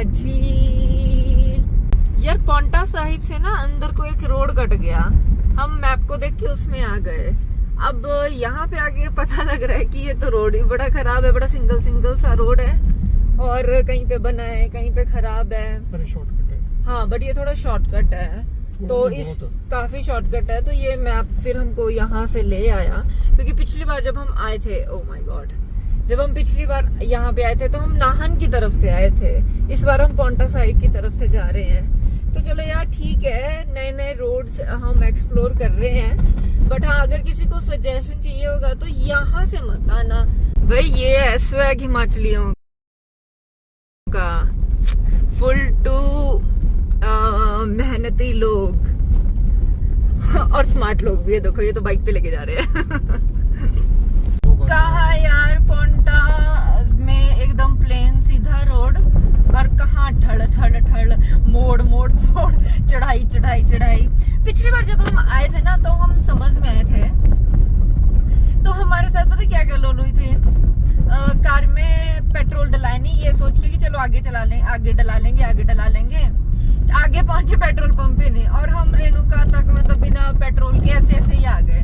झील। यार पोंटा साहिब से ना अंदर को एक रोड कट गया, हम मैप को देख के उसमें आ गए। अब यहाँ पे आके पता लग रहा है कि ये तो रोड ही बड़ा खराब है, बड़ा सिंगल सा रोड है और कहीं पे बना है कहीं पे खराब है। शॉर्टकट है। हाँ बट ये थोड़ा शॉर्टकट है, तो इस काफी शॉर्टकट है, तो ये मैप फिर हमको यहाँ से ले आया। क्योंकि पिछली बार जब हम आए थे, ओ माय गॉड, जब हम पिछली बार यहाँ पे आए थे तो हम नाहन की तरफ से आए थे, इस बार हम पोंटा साहिब की तरफ से जा रहे हैं। तो चलो यार ठीक है, नए नए रोड्स हम एक्सप्लोर कर रहे हैं। बट हाँ, अगर किसी को सजेशन चाहिए होगा तो यहाँ से मत आना भाई, ये है स्वैग हिमाचलियों का, फुल टू मेहनती लोग और स्मार्ट लोग भी है। देखो ये तो बाइक पे लेके जा रहे हैं। कहा यार पोंटा में एकदम प्लेन सीधा रोड, और कहाँ ठड़ ठड़ ठड़, मोड़ मोड़ मोड़, चढ़ाई चढ़ाई चढ़ाई। पिछली बार जब हम आए थे ना तो हम समझ में आए थे, तो हमारे साथ पता क्या क्या लोग हुई थे, कार में पेट्रोल डलाए नहीं, ये सोच के कि चलो आगे चला लें, आगे डला लेंगे, आगे डला लेंगे। आगे पहुंचे पेट्रोल पंप पे नहीं, और हम रेणुका तक मतलब बिना पेट्रोल के ऐसे ऐसे ही आ गए।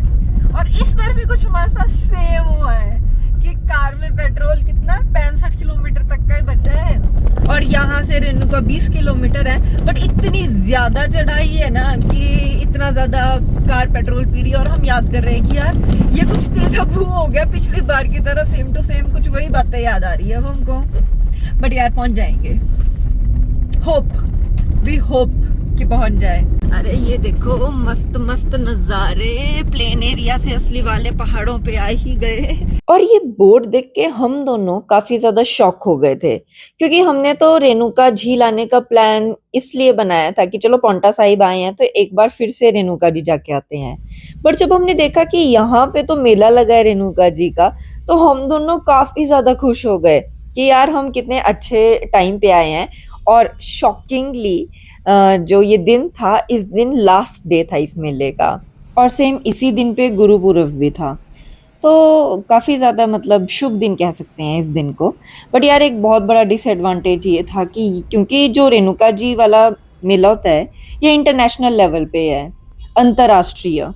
और इस बार भी कुछ हमारे साथ सेम हुआ है कि कार में पेट्रोल कितना 65 किलोमीटर तक का ही बचा है, और यहाँ से रेणुका 20 किलोमीटर है। बट इतनी ज्यादा चढ़ाई है ना कि इतना ज्यादा कार पेट्रोल पी रही है, और हम याद कर रहे हैं कि यार ये कुछ तेजा भू हो गया पिछली बार की तरह, सेम टू सेम कुछ वही बातें याद आ रही है अब हमको। बट यार पहुंच जाएंगे, होप वी होप कि पहुंच जाए। अरे ये देखो मस्त मस्त नजारे, प्लेन एरिया से असली वाले पहाड़ों पे आ ही गए। और ये बोर्ड देख के हम दोनों काफी ज्यादा शॉक हो गए थे, क्योंकि हमने तो रेणुका झील आने का प्लान इसलिए बनाया था कि चलो पोंटा साहिब आए हैं तो एक बार फिर से रेणुका जी जाके आते हैं। बट जब हमने देखा कि यहाँ पे तो मेला लगा है रेणुका जी का, तो हम दोनों काफी ज्यादा खुश हो गए कि यार हम कितने अच्छे टाइम पे आए हैं। और शॉकिंगली जो ये दिन था, इस दिन लास्ट डे था इस मेले का, और सेम इसी दिन पे गुरुपुरब भी था, तो काफ़ी ज़्यादा मतलब शुभ दिन कह सकते हैं इस दिन को। बट यार एक बहुत बड़ा डिसएडवांटेज ये था कि क्योंकि जो रेणुका जी वाला मेला होता है ये इंटरनेशनल लेवल पे है, अंतर्राष्ट्रीय,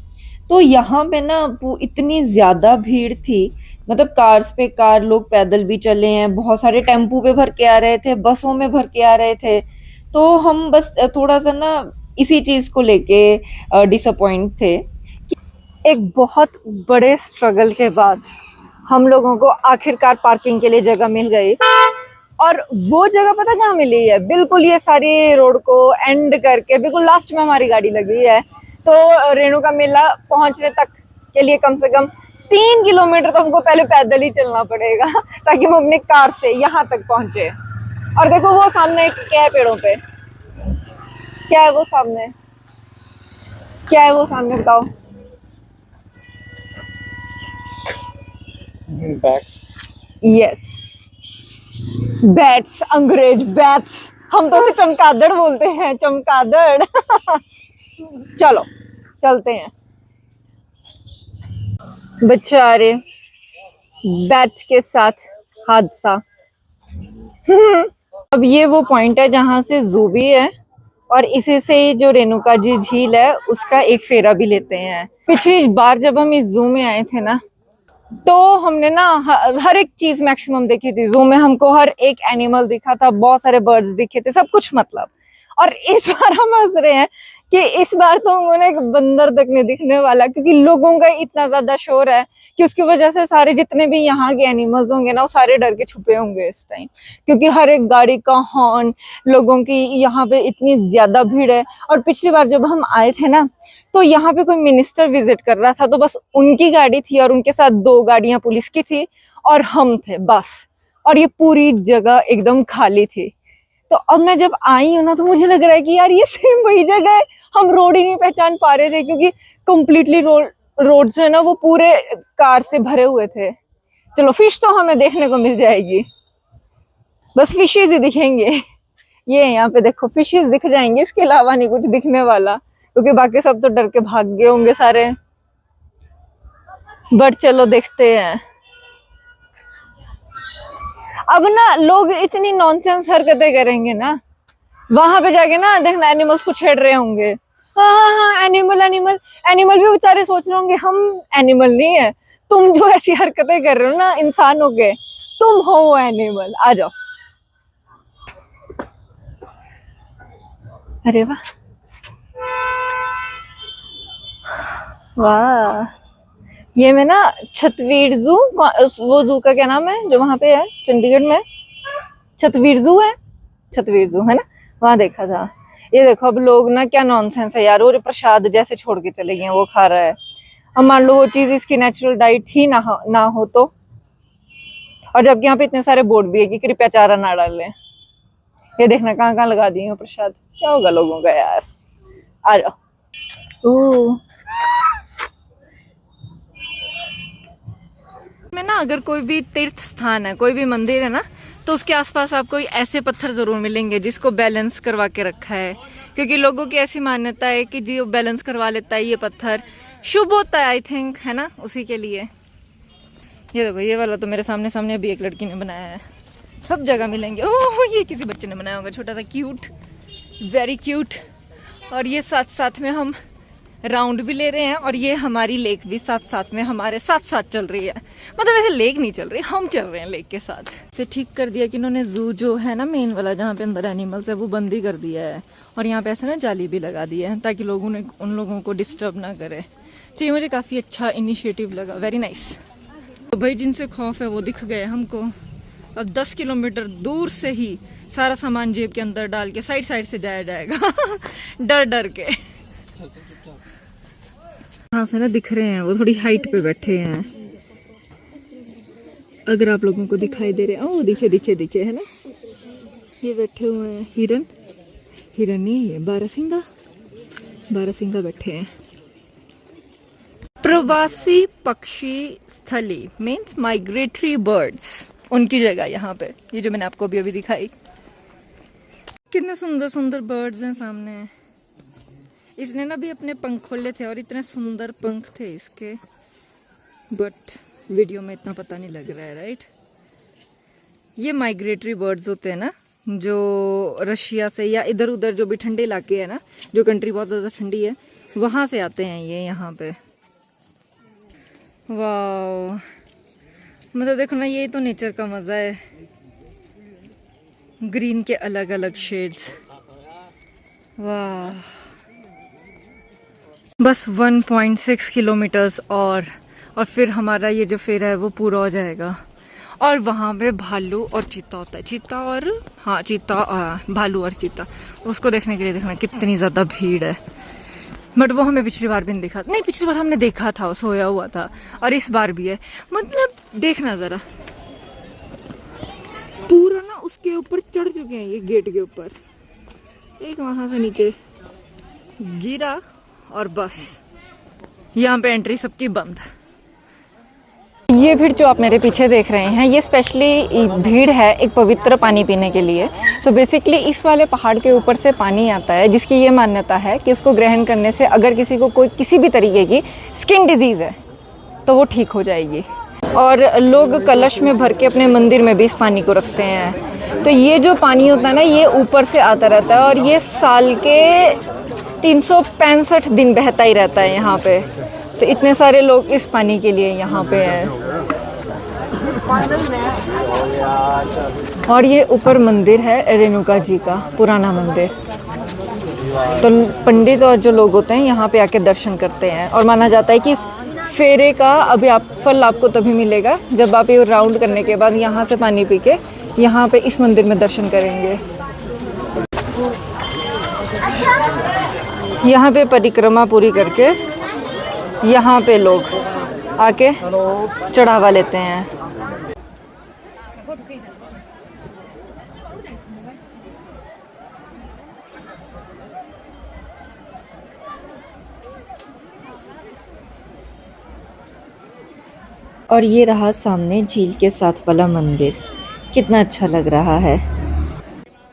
तो यहाँ पे ना इतनी ज़्यादा भीड़ थी, मतलब कार्स पे कार, लोग पैदल भी चले हैं, बहुत सारे टेम्पू पे भर के आ रहे थे, बसों में भर के आ रहे थे। तो हम बस थोड़ा सा ना इसी चीज़ को लेके डिसअपॉइंट थे कि एक बहुत बड़े स्ट्रगल के बाद हम लोगों को आखिरकार पार्किंग के लिए जगह मिल गई। और वो जगह पता कहाँ मिली है, बिल्कुल ये सारी रोड को एंड करके बिल्कुल लास्ट में हमारी गाड़ी लगी है। तो रेणुका मेला पहुंचने तक के लिए कम से कम 3 किलोमीटर तो हमको पहले पैदल ही चलना पड़ेगा ताकि हम अपने कार से यहाँ तक पहुंचे। और देखो वो सामने क्या है पेड़ों पे, क्या है वो सामने, क्या है वो सामने बताओ। बैट्स। यस बैट्स, अंग्रेज बैट्स, हम तो उसे चमगादड़ बोलते हैं, चमगादड़। चलो चलते हैं। बेचारे बैट के साथ हादसा। अब ये वो पॉइंट है जहां से जू भी है, और इसी से जो रेणुका जी झील है उसका एक फेरा भी लेते हैं। पिछली बार जब हम इस जू में आए थे ना, तो हमने ना हर एक चीज मैक्सिमम देखी थी। जू में हमको हर एक एनिमल दिखा था, बहुत सारे बर्ड्स दिखे थे, सब कुछ मतलब। और इस बार हम हंस रहे हैं कि इस बार तो हमको एक बंदर तक नहीं दिखने वाला, क्योंकि लोगों का इतना ज्यादा शोर है कि उसकी वजह से सारे जितने भी यहाँ के एनिमल्स होंगे ना वो सारे डर के छुपे होंगे इस टाइम, क्योंकि हर एक गाड़ी का हॉर्न, लोगों की यहाँ पे इतनी ज्यादा भीड़ है। और पिछली बार जब हम आए थे ना तो यहाँ पे कोई मिनिस्टर विजिट कर रहा था, तो बस उनकी गाड़ी थी और उनके साथ 2 गाड़ियां पुलिस की थी और हम थे बस, और ये पूरी जगह एकदम खाली थी। तो अब मैं जब आई हूँ ना तो मुझे लग रहा है कि यार ये सेम वही जगह है, हम रोड ही नहीं पहचान पा रहे थे क्योंकि कम्प्लीटली रोड जो है ना वो पूरे कार से भरे हुए थे। चलो फिश तो हमें देखने को मिल जाएगी, बस फिशेज ही दिखेंगे। ये यहाँ पे देखो फिशेज दिख जाएंगे, इसके अलावा नहीं कुछ दिखने वाला, क्योंकि बाकी सब तो डर के भाग गए होंगे सारे। बट चलो देखते हैं। अब ना लोग इतनी नॉनसेंस हरकतें करेंगे ना, वहां पे जाके ना देखना एनिमल्स को छेड़ रहे होंगे। हाँ हाँ हाँ, एनिमल एनिमल एनिमल भी बेचारे सोच रहे होंगे हम एनिमल नहीं है, तुम जो ऐसी हरकतें कर रहे हो ना इंसान हो गए, तुम हो वो एनिमल, आ जाओ। अरे वाह वाह, ये मैं ना छतवीर जू, वो जू का क्या नाम है जो वहां पे है चंडीगढ़ में, छतवीर जू है, छतवीर जू है ना, वहां देखा था। ये देखो अब लोग ना क्या नॉनसेंस है यार, और प्रसाद जैसे छोड़ के चले गए वो खा रहा है। अब मान लो वो चीज इसकी नेचुरल डाइट ही ना हो तो, और जबकि यहाँ पे इतने सारे बोर्ड भी है कि कृपया चारा ना डालें। ये देखना कहाँ कहाँ लगा दिए हो प्रसाद, क्या होगा लोगों का यार। आ जाओ। में ना अगर कोई भी तीर्थ स्थान है, कोई भी मंदिर है ना, तो उसके आसपास आपको ऐसे पत्थर जरूर मिलेंगे जिसको बैलेंस करवा के रखा है, क्योंकि लोगों की ऐसी मान्यता है कि जो बैलेंस करवा लेता है ये पत्थर शुभ होता है, आई थिंक, है ना, उसी के लिए। ये देखो ये वाला तो मेरे सामने सामने अभी एक लड़की ने बनाया है, सब जगह मिलेंगे। ओह ये किसी बच्चे ने बनाया होगा, छोटा सा क्यूट, वेरी क्यूट। और ये साथ साथ में हम राउंड भी ले रहे हैं, और ये हमारी लेक भी साथ साथ में हमारे साथ साथ चल रही है। मतलब ऐसे लेक नहीं चल रही, हम चल रहे हैं लेक के साथ। इसे ठीक कर दिया कि इन्होंने जू जो है ना मेन वाला जहाँ पे अंदर एनिमल्स है वो बंद ही कर दिया है, और यहाँ पे ऐसे ना जाली भी लगा दी है ताकि लोगों ने उन लोगों को डिस्टर्ब ना करे। तो ये मुझे काफी अच्छा इनिशिएटिव लगा, वेरी नाइस। तो भाई जिनसे खौफ है वो दिख गए हमको। अब 10 किलोमीटर दूर से ही सारा सामान जेब के अंदर डाल के साइड साइड से जाया जाएगा डर डर के। यहाँ से ना दिख रहे हैं वो थोड़ी हाइट पे बैठे हैं, अगर आप लोगों को दिखाई दे रहे हैं। ओ दिखे दिखे दिखे, है ना, ये बैठे हुए हैं हिरन, हिरन नहीं है बारहसिंगा, बारहसिंगा बैठे हैं। प्रवासी पक्षी स्थली मीन्स माइग्रेटरी बर्ड्स, उनकी जगह यहाँ पे, ये जो मैंने आपको अभी अभी दिखाई। कितने सुंदर सुंदर बर्ड्स हैं सामने। इसने ना भी अपने पंख खोले थे और इतने सुंदर पंख थे इसके, बट वीडियो में इतना पता नहीं लग रहा है, राइट। ये माइग्रेटरी बर्ड्स होते हैं ना, जो रशिया से या इधर उधर जो भी ठंडे इलाके है ना, जो कंट्री बहुत ज़्यादा ठंडी है, वहाँ से आते हैं ये यहाँ पे। वाह, मतलब देखो ना, ये तो नेचर का मज़ा है, ग्रीन के अलग अलग शेड्स। वाह, बस 1.6 किलोमीटर्स और फिर हमारा ये जो फेरा है वो पूरा हो जाएगा। और वहाँ पे भालू और चीता होता है, चीता और हाँ चीता, भालू और चीता, उसको देखने के लिए देखना कितनी ज़्यादा भीड़ है। बट वो हमें पिछली बार भी नहीं देखा, नहीं पिछली बार हमने देखा था, वो सोया हुआ था, और इस बार भी है। मतलब देखना ज़रा, पूरा ना उसके ऊपर चढ़ चुके हैं ये गेट के ऊपर। एक वहाँ से नीचे गिरा और बस यहाँ पे एंट्री सबकी बंद। ये भीड़ जो आप मेरे पीछे देख रहे हैं, ये स्पेशली भीड़ है एक पवित्र पानी पीने के लिए। सो बेसिकली इस वाले पहाड़ के ऊपर से पानी आता है, जिसकी ये मान्यता है कि उसको ग्रहण करने से अगर किसी को कोई किसी भी तरीके की स्किन डिजीज़ है तो वो ठीक हो जाएगी। और लोग कलश में भर के अपने मंदिर में भी इस पानी को रखते हैं। तो ये जो पानी होता है ना, ये ऊपर से आता रहता है, और ये साल के 365 दिन बहता ही रहता है यहाँ पे। तो इतने सारे लोग इस पानी के लिए यहाँ पे हैं। और ये ऊपर मंदिर है रेणुका जी का, पुराना मंदिर। तो पंडित और जो लोग होते हैं यहाँ पे आके दर्शन करते हैं, और माना जाता है कि इस फेरे का अभी फल आपको तभी मिलेगा जब आप ये राउंड करने के बाद यहाँ से पानी पी के यहाँ पे इस मंदिर में दर्शन करेंगे। यहाँ पे परिक्रमा पूरी करके यहाँ पे लोग आके चढ़ावा लेते हैं। और ये रहा सामने झील के साथ वाला मंदिर, कितना अच्छा लग रहा है।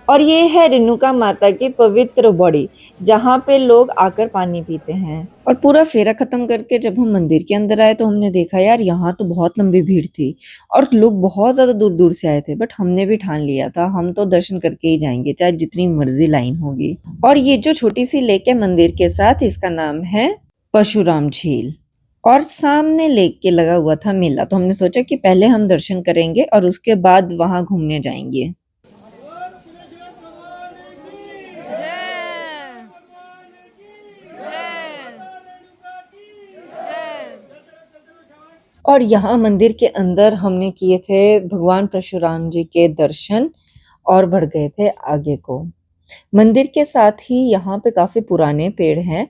और ये है रेणुका माता की पवित्र बॉडी, जहाँ पे लोग आकर पानी पीते हैं। और पूरा फेरा खत्म करके जब हम मंदिर के अंदर आए तो हमने देखा यार यहाँ तो बहुत लंबी भीड़ थी और लोग बहुत ज्यादा दूर दूर से आए थे, बट हमने भी ठान लिया था हम तो दर्शन करके ही जाएंगे चाहे जितनी मर्जी लाइन होगी। और ये जो छोटी सी लेक है मंदिर के साथ, इसका नाम है परशुराम झील। और सामने लेक के लगा हुआ था मेला, तो हमने सोचा कि पहले हम दर्शन करेंगे और उसके बाद वहां घूमने जाएंगे। और यहाँ मंदिर के अंदर हमने किए थे भगवान परशुराम जी के दर्शन और बढ़ गए थे आगे को। मंदिर के साथ ही यहाँ पे काफी पुराने पेड़ हैं,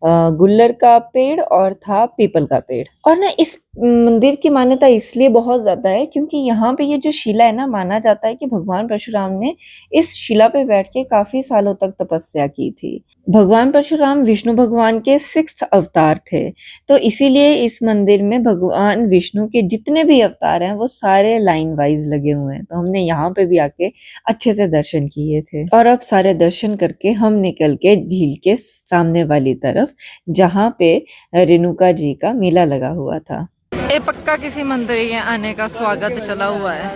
गुल्लर का पेड़ और था पीपल का पेड़। और ना इस मंदिर की मान्यता इसलिए बहुत ज्यादा है क्योंकि यहाँ पे ये जो शिला है ना, माना जाता है कि भगवान परशुराम ने इस शिला पे बैठ के काफी सालों तक तपस्या की थी। भगवान परशुराम विष्णु भगवान के 6th अवतार थे, तो इसीलिए इस मंदिर में भगवान विष्णु के जितने भी अवतार हैं वो सारे लाइन वाइज लगे हुए हैं। तो हमने यहाँ पे भी आके अच्छे से दर्शन किए थे। और अब सारे दर्शन करके हम निकल के झील के सामने वाली तरफ, जहाँ पे रेणुका जी का मेला लगा हुआ था। ये पक्का किसी मंदिर के आने का स्वागत चला हुआ है,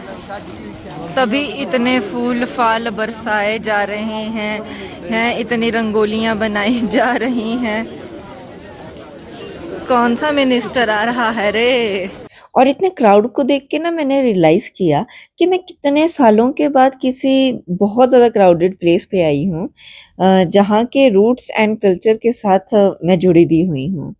तभी इतने फूल फाल बरसाए जा रहे हैं, इतनी रंगोलियां बनाई जा रही हैं। कौन सा मिनिस्टर आ रहा है रे। और इतने क्राउड को देख के ना मैंने रियलाइज किया कि मैं कितने सालों के बाद किसी बहुत ज़्यादा क्राउडेड प्लेस पे आई हूँ, जहाँ के रूट्स एंड कल्चर के साथ मैं जुड़ी भी हुई हूँ।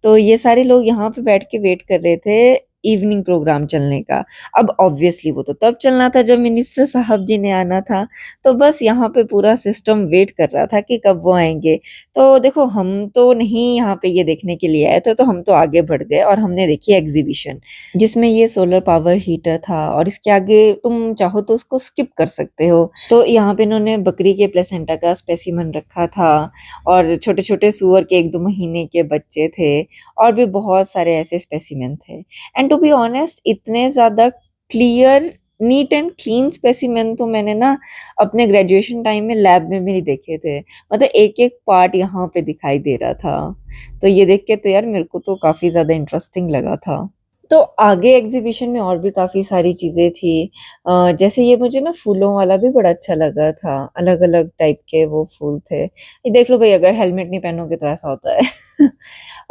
तो ये सारे लोग यहाँ पे बैठ के वेट कर रहे थे इवनिंग प्रोग्राम चलने का। अब ऑब्वियसली वो तो तब चलना था जब मिनिस्टर साहब जी ने आना था, तो बस यहाँ पे पूरा सिस्टम वेट कर रहा था कि कब वो आएंगे। तो देखो हम तो नहीं यहाँ पे ये देखने के लिए आए थे, तो हम तो आगे बढ़ गए और हमने देखी एग्जीबिशन, जिसमें ये सोलर पावर हीटर था और इसके आगे तुम चाहो तो उसको स्किप कर सकते हो। तो यहाँ पे इन्होंने बकरी के प्लेसेंटा का स्पेसिमन रखा था और छोटे छोटे सुअर के 1-2 महीने के बच्चे थे और भी बहुत सारे ऐसे स्पेसिमेन थे। एंड टू बी ऑनेस्ट इतने ज्यादा clear, neat and clean specimen तो मैंने ना अपने ग्रेजुएशन टाइम में लैब में भी नहीं देखे थे। मतलब एक एक पार्ट यहाँ पे दिखाई दे रहा था, तो ये देख के तो यार मेरे को तो काफी ज्यादा इंटरेस्टिंग लगा था। तो आगे एग्जीबिशन में और भी काफी सारी चीजें थी, जैसे ये मुझे ना फूलों वाला भी बड़ा अच्छा लगा था, अलग अलग टाइप के वो फूल थे। ये देख लो भाई, अगर हेलमेट नहीं पहनोगे तो ऐसा होता है।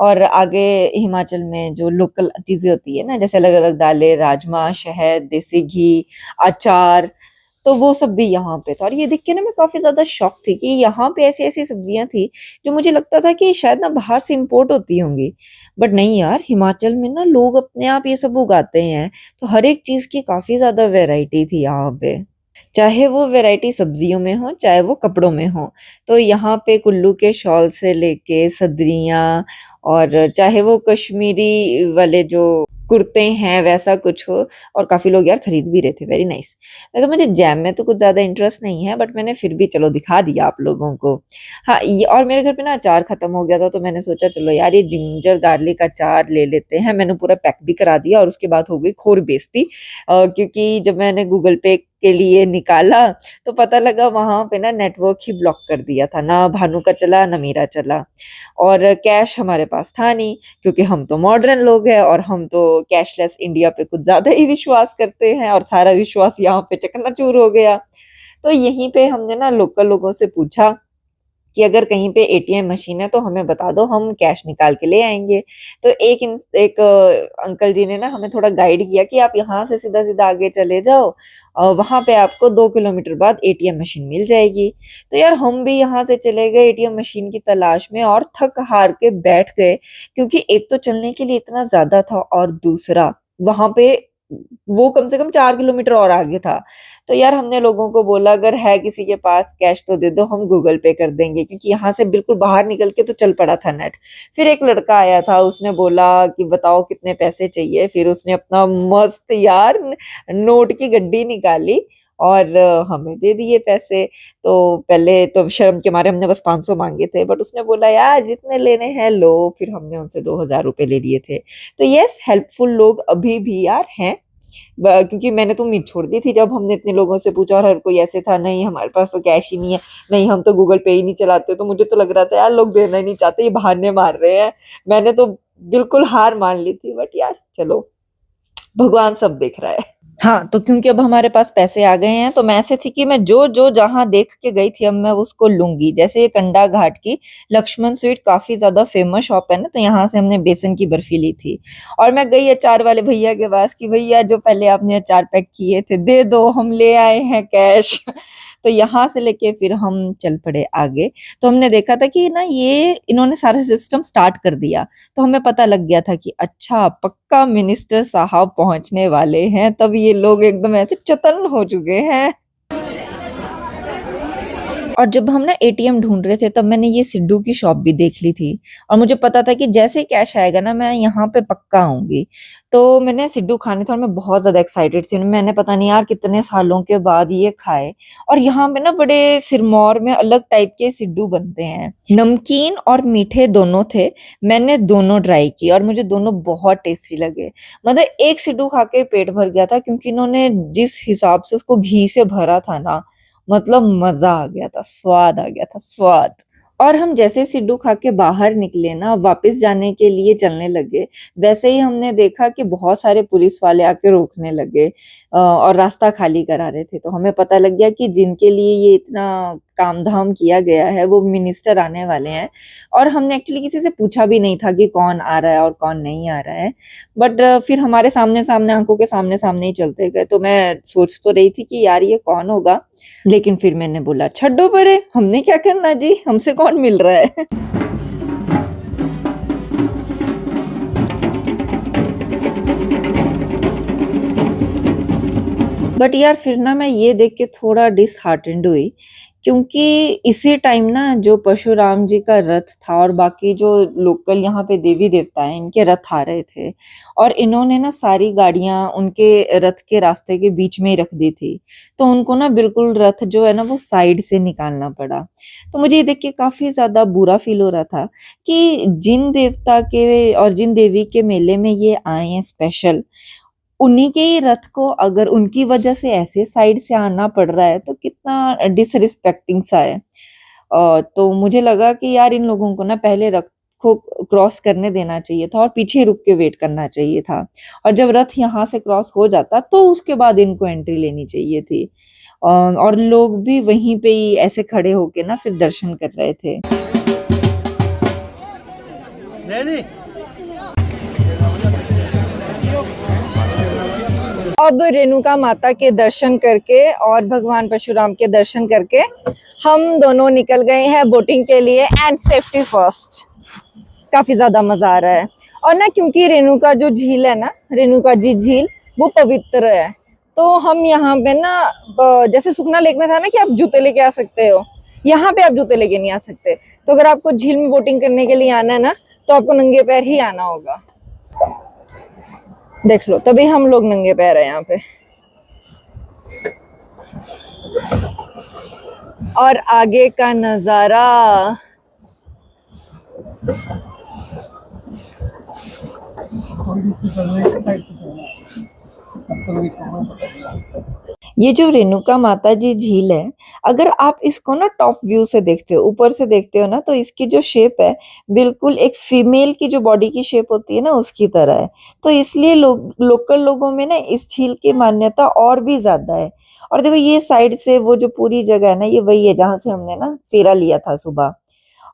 और आगे हिमाचल में जो लोकल चीजें होती है ना, जैसे अलग अलग दालें, राजमा, शहद, देसी घी, अचार, तो वो सब भी यहाँ पे था। और ये देख के ना मैं काफी ज्यादा शॉक थी कि यहाँ पे ऐसी ऐसी सब्जियां थी जो मुझे लगता था कि शायद ना बाहर से इंपोर्ट होती होंगी, बट नहीं यार, हिमाचल में ना लोग अपने आप ये सब उगाते हैं। तो हर एक चीज की काफी ज्यादा वैरायटी थी यहाँ पे, चाहे वो वैरायटी सब्जियों में हो चाहे वो कपड़ों में हो। तो यहाँ पे कुल्लू के शॉल से लेके सदरियां, और चाहे वो कश्मीरी वाले जो कुर्ते हैं वैसा कुछ हो, और काफी लोग यार खरीद भी रहे थे। Very nice. वैसे मुझे जैम में तो कुछ ज्यादा इंटरेस्ट नहीं है, बट मैंने फिर भी चलो दिखा दिया आप लोगों को। हाँ, ये और मेरे घर पे ना अचार खत्म हो गया था, तो मैंने सोचा चलो यार ये जिंजर गार्लिक अचार ले लेते हैं। मैंने पूरा पैक भी करा दिया और उसके बाद हो गई खोर बेइज्जती, क्योंकि जब मैंने गूगल पे के लिए निकाला तो पता लगा वहां पे ना नेटवर्क ही ब्लॉक कर दिया था, ना भानु का चला ना मेरा चला। और कैश हमारे पास था नहीं, क्योंकि हम तो मॉडर्न लोग हैं और हम तो कैशलेस इंडिया पे कुछ ज्यादा ही विश्वास करते हैं, और सारा विश्वास यहाँ पे चकनाचूर हो गया। तो यहीं पे हमने ना लोकल लोगों से पूछा कि अगर कहीं पे एटीएम मशीन है तो हमें बता दो, हम कैश निकाल के ले आएंगे। तो एक अंकल जी ने ना हमें थोड़ा गाइड किया कि आप यहाँ से सीधा सीधा आगे चले जाओ और वहां पे आपको 2 किलोमीटर बाद एटीएम मशीन मिल जाएगी। तो यार हम भी यहाँ से चले गए एटीएम मशीन की तलाश में और थक हार के बैठ गए, क्योंकि एक तो चलने के लिए इतना ज्यादा था और दूसरा वहां पे वो कम से कम 4 किलोमीटर और आगे था। तो यार हमने लोगों को बोला अगर है किसी के पास कैश तो दे दो, हम गूगल पे कर देंगे, क्योंकि यहाँ से बिल्कुल बाहर निकल के तो चल पड़ा था नेट। फिर एक लड़का आया था, उसने बोला कि बताओ कितने पैसे चाहिए। फिर उसने अपना मस्त यार नोट की गड्डी निकाली और हमें दे दिए पैसे। तो पहले तो शर्म के मारे हमने बस 500 मांगे थे, बट उसने बोला यार जितने लेने हैं लो। फिर हमने उनसे 2000 रुपए ले लिए थे। तो यस, हेल्पफुल लोग अभी भी यार हैं। क्योंकि मैंने तो उम्मीद छोड़ दी थी जब हमने इतने लोगों से पूछा और हर कोई ऐसे था, नहीं हमारे पास तो कैश ही नहीं है, नहीं हम तो गूगल पे ही नहीं चलाते। तो मुझे तो लग रहा था यार लोग देना ही नहीं चाहते, ये बहाने मार रहे हैं। मैंने तो बिल्कुल हार मान ली थी, बट यार चलो, भगवान सब देख रहा है। हाँ, तो क्योंकि अब हमारे पास पैसे आ गए हैं तो मैं ऐसे थी कि मैं जो जो जहाँ देख के गई थी अब मैं उसको लूंगी। जैसे ये कंडा घाट की लक्ष्मण स्वीट काफी ज्यादा फेमस शॉप है ना, तो यहाँ से हमने बेसन की बर्फी ली थी। और मैं गई अचार वाले भैया के पास कि भैया जो पहले आपने अचार पैक किए थे दे दो, हम ले आए हैं कैश। तो यहाँ से लेके फिर हम चल पड़े आगे। तो हमने देखा था कि ना ये इन्होंने सारा सिस्टम स्टार्ट कर दिया, तो हमें पता लग गया था कि अच्छा पक्का मिनिस्टर साहब पहुंचने वाले हैं। तब ये लोग एकदम ऐसे चतन्न हो चुके हैं। और जब हम ना एटीएम ढूंढ रहे थे तब मैंने ये सिड्डू की शॉप भी देख ली थी, और मुझे पता था कि जैसे ही कैश आएगा ना मैं यहाँ पे पक्का आऊंगी। तो मैंने सिड्डू खाने थे और मैं बहुत ज्यादा एक्साइटेड थी। मैंने पता नहीं यार कितने सालों के बाद ये खाए। और यहाँ पे ना बड़े सिरमौर में अलग टाइप के सिड्डू बनते हैं, नमकीन और मीठे दोनों थे। मैंने दोनों ट्राई किए और मुझे दोनों बहुत टेस्टी लगे। मतलब एक सिड्डू खा के पेट भर गया था, क्योंकि इन्होंने जिस हिसाब से उसको घी से भरा था ना, मतलब मजा आ गया था, स्वाद आ गया था, स्वाद। और हम जैसे सिड्डू खा के बाहर निकले ना, वापस जाने के लिए चलने लगे, वैसे ही हमने देखा कि बहुत सारे पुलिस वाले आके रोकने लगे और रास्ता खाली करा रहे थे। तो हमें पता लग गया कि जिनके लिए ये इतना काम धाम किया गया है वो मिनिस्टर आने वाले हैं। और हमने एक्चुअली किसी से पूछा भी नहीं था कि कौन आ रहा है और कौन नहीं आ रहा है, बट फिर हमारे सामने सामने आंखों के सामने सामने ही चलते गए। तो मैं सोच तो रही थी कि यार ये कौन होगा, लेकिन फिर मैंने बोला छड्डो परे, हमने क्या करना जी, हमसे कौन मिल रहा है। बट यार फिर ना मैं ये देख के थोड़ा डिसहार्टेंड हुई, क्योंकि इसी टाइम ना जो परशुराम जी का रथ था और बाकी जो लोकल यहाँ पे देवी देवता हैं इनके रथ आ रहे थे, और इन्होंने ना सारी गाड़ियां उनके रथ के रास्ते के बीच में ही रख दी थी। तो उनको ना बिल्कुल रथ जो है ना वो साइड से निकालना पड़ा। तो मुझे ये देख के काफी ज्यादा बुरा फील हो रहा था कि जिन देवता के और जिन देवी के मेले में ये आए हैं स्पेशल, उन्हीं के ही रथ को अगर उनकी वजह से ऐसे साइड से आना पड़ रहा है तो कितना डिसरिस्पेक्टिंग सा है। तो मुझे लगा कि यार इन लोगों को ना पहले रथ को क्रॉस करने देना चाहिए था और पीछे रुक के वेट करना चाहिए था, और जब रथ यहाँ से क्रॉस हो जाता तो उसके बाद इनको एंट्री लेनी चाहिए थी। और लोग भी वहीं पे ही ऐसे खड़े होके ना फिर दर्शन कर रहे थे। अब रेणुका माता के दर्शन करके और भगवान परशुराम के दर्शन करके हम दोनों निकल गए हैं बोटिंग के लिए, एंड सेफ्टी फर्स्ट। काफी ज्यादा मजा आ रहा है। और ना क्योंकि रेणुका जो झील है ना, रेणुका जी झील, वो पवित्र है। तो हम यहाँ पे ना जैसे सुखना लेक में था ना कि आप जूते लेके आ सकते हो, यहाँ पे आप जूते लेके नहीं आ सकते। तो अगर आपको झील में बोटिंग करने के लिए आना है ना तो आपको नंगे पैर ही आना होगा। देख लो, तभी हम लोग नंगे पैर हैं यहाँ पे। और आगे का नजारा, ये जो रेणुका माता जी झील है, अगर आप इसको ना टॉप व्यू से देखते हो, ऊपर से देखते हो ना, तो इसकी जो शेप है बिल्कुल एक फीमेल की जो बॉडी की शेप होती है ना उसकी तरह है। तो इसलिए लोकल लोगों में ना इस झील की मान्यता और भी ज्यादा है। और देखो ये साइड से वो जो पूरी जगह है ना, ये वही है जहां से हमने ना फेरा लिया था सुबह।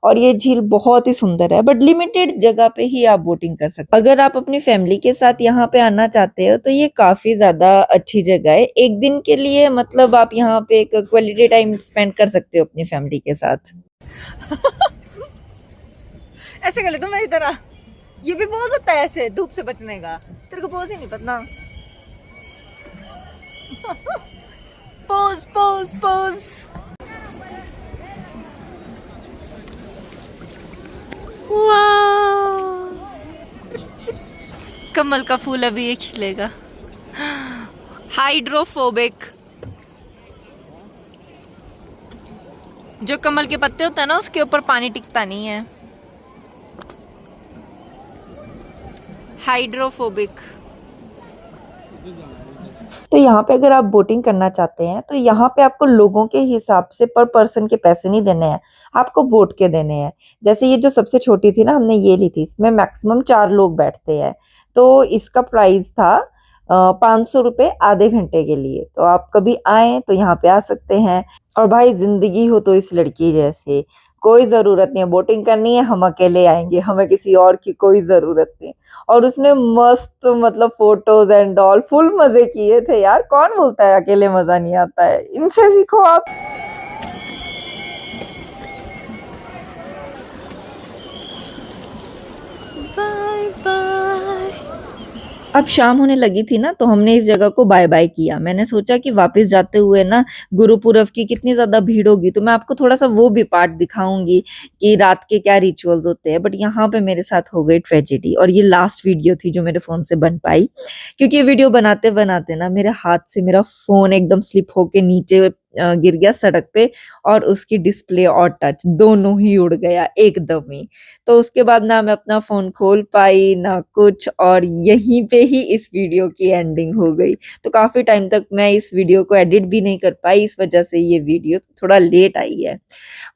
और ये झील बहुत ही सुंदर है, बट लिमिटेड जगह पे ही आप बोटिंग कर सकते हो। अगर आप अपनी फैमिली के साथ यहाँ पे आना चाहते हो तो ये काफी ज्यादा अच्छी जगह है एक दिन के लिए। मतलब आप यहाँ पे एक क्वालिटी टाइम स्पेंड कर सकते हो अपनी फैमिली के साथ। ऐसे कर ले तो मेरी तरह, ये भी पोज होता है ऐसे धूप से बचने का, तेरे को पोज ही नहीं पता। Pose pose pose. कमल का फूल अभी ये खिलेगा। हाइड्रोफोबिक, जो कमल के पत्ते होते हैं ना उसके ऊपर पानी टिकता नहीं है। हाइड्रोफोबिक। तो यहाँ पे अगर आप बोटिंग करना चाहते हैं तो यहाँ पे आपको लोगों के हिसाब से पर पर्सन के पैसे नहीं देने हैं, आपको बोट के देने हैं। जैसे ये जो सबसे छोटी थी ना, हमने ये ली थी, इसमें मैक्सिमम 4 लोग बैठते हैं। तो इसका प्राइस था 500 रुपये आधे घंटे के लिए। तो आप कभी आए तो यहाँ पे आ सकते हैं। और भाई जिंदगी हो तो इस लड़की जैसे, कोई जरूरत नहीं है बोटिंग करनी है, हम अकेले आएंगे, हमें किसी और की कोई जरूरत नहीं। और उसने मस्त मतलब फोटोज एंड ऑल फुल मजे किए थे यार। कौन बोलता है अकेले मजा नहीं आता है, इनसे सीखो आप। Bye bye. अब शाम होने लगी थी ना, तो हमने इस जगह को बाय बाय किया। मैंने सोचा कि वापस जाते हुए ना गुरुपुरब की कितनी ज्यादा भीड़ होगी, तो मैं आपको थोड़ा सा वो भी पार्ट दिखाऊंगी कि रात के क्या रिचुअल्स होते हैं। बट यहाँ पे मेरे साथ हो गई ट्रेजेडी, और ये लास्ट वीडियो थी जो मेरे फोन से बन पाई, क्योंकि ये वीडियो बनाते बनाते ना मेरे हाथ से मेरा फोन एकदम स्लिप होके नीचे गिर गया सड़क पे, और उसकी डिस्प्ले और टच दोनों ही उड़ गया एकदम ही। तो उसके बाद ना मैं अपना फोन खोल पाई ना कुछ, और यहीं पे ही इस वीडियो की एंडिंग हो गई। तो काफी टाइम तक मैं इस वीडियो को एडिट भी नहीं कर पाई, इस वजह से ये वीडियो थोड़ा लेट आई है।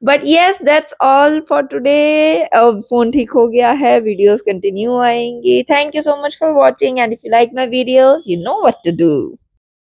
But yes, that's all for today. अब फोन ठीक हो गया है, वीडियोस कंटिन्यू आएंगी। Thank you so much for watching, and if you like my videos, you know what to do.